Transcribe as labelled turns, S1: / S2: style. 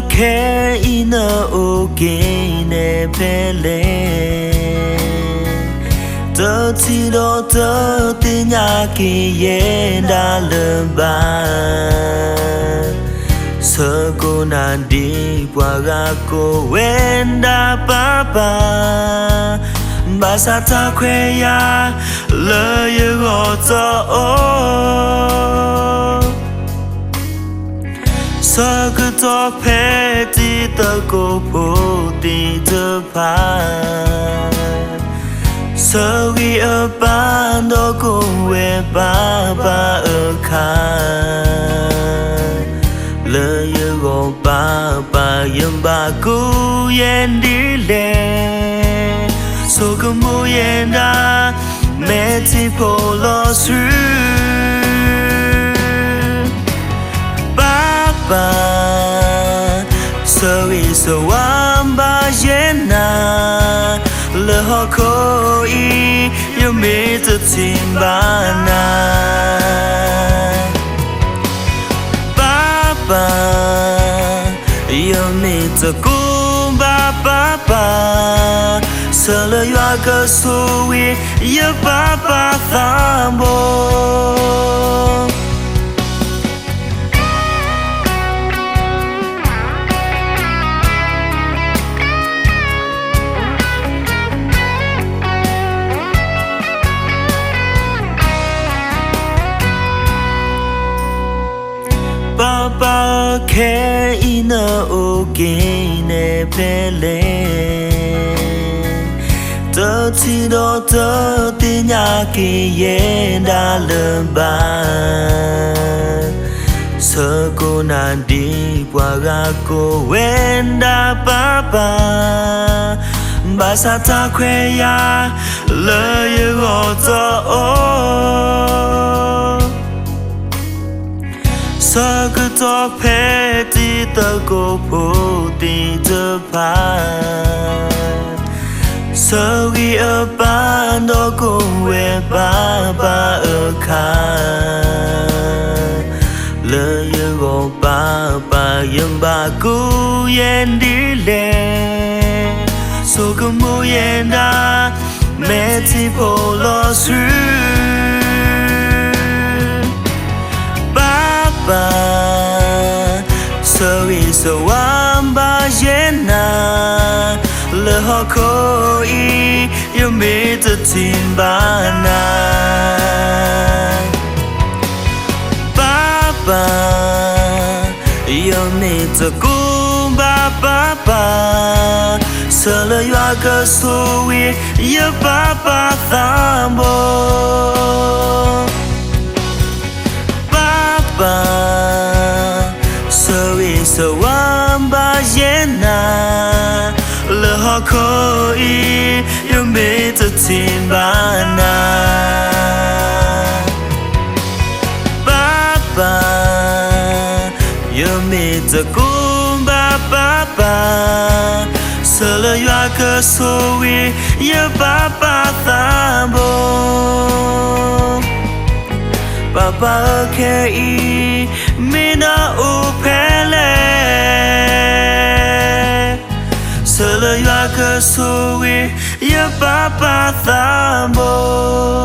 S1: ke ina ogine pele tơ chi do tơ tin nhà kỳ ye đã lơ ba sơ cô nan đi qua ga cô wen đã ba ba sa ta khoe ya lơ ye go cho sơ cứ to phê ti tơ cô phô ti tơ pa sơ ghi ở ban đó cô về ba ở kha lơ ye go ba yếm ba cô yen đi lệ so cô mu yen da mẹ ti po lo su ba sơ vi sơ wam ba yen na lơ ho ko i yêu mi tự tin ba na ba yêu mi tự cung ba sơ lơ yoa cơ su i yêu ba tham bo Papa ke ina ogine pele tơ chi do tơ tin nhà kỳ ye đã lơ ba sơ cô nan đi qua ga cô wen đã ba ba sa ta khoe ya lơ ye go cho sơ cứ to phê ti tơ cô phô ti tơ pa sơ ghi ở ban đó cô về ba ở kha lơ ye go ba yếm ba cô yen đi lệ so cô mu yen da mẹ ti po lo su ba sơ vi sơ wam ba yen na lơ ho ko i yêu mi tự tin ba na ba yêu mi tự cung ba sơ lơ yoa cơ su i yêu ba tham bo ba sơ vi sơ wam ba yen na lơ ho ko i yêu mi tự tin ba na ba yêu mi tự cung ba sơ lơ yoa cơ su i yêu ba tham bo Papa ke i mina u pele sơ lơ yoa cơ su i yêu ba tham bo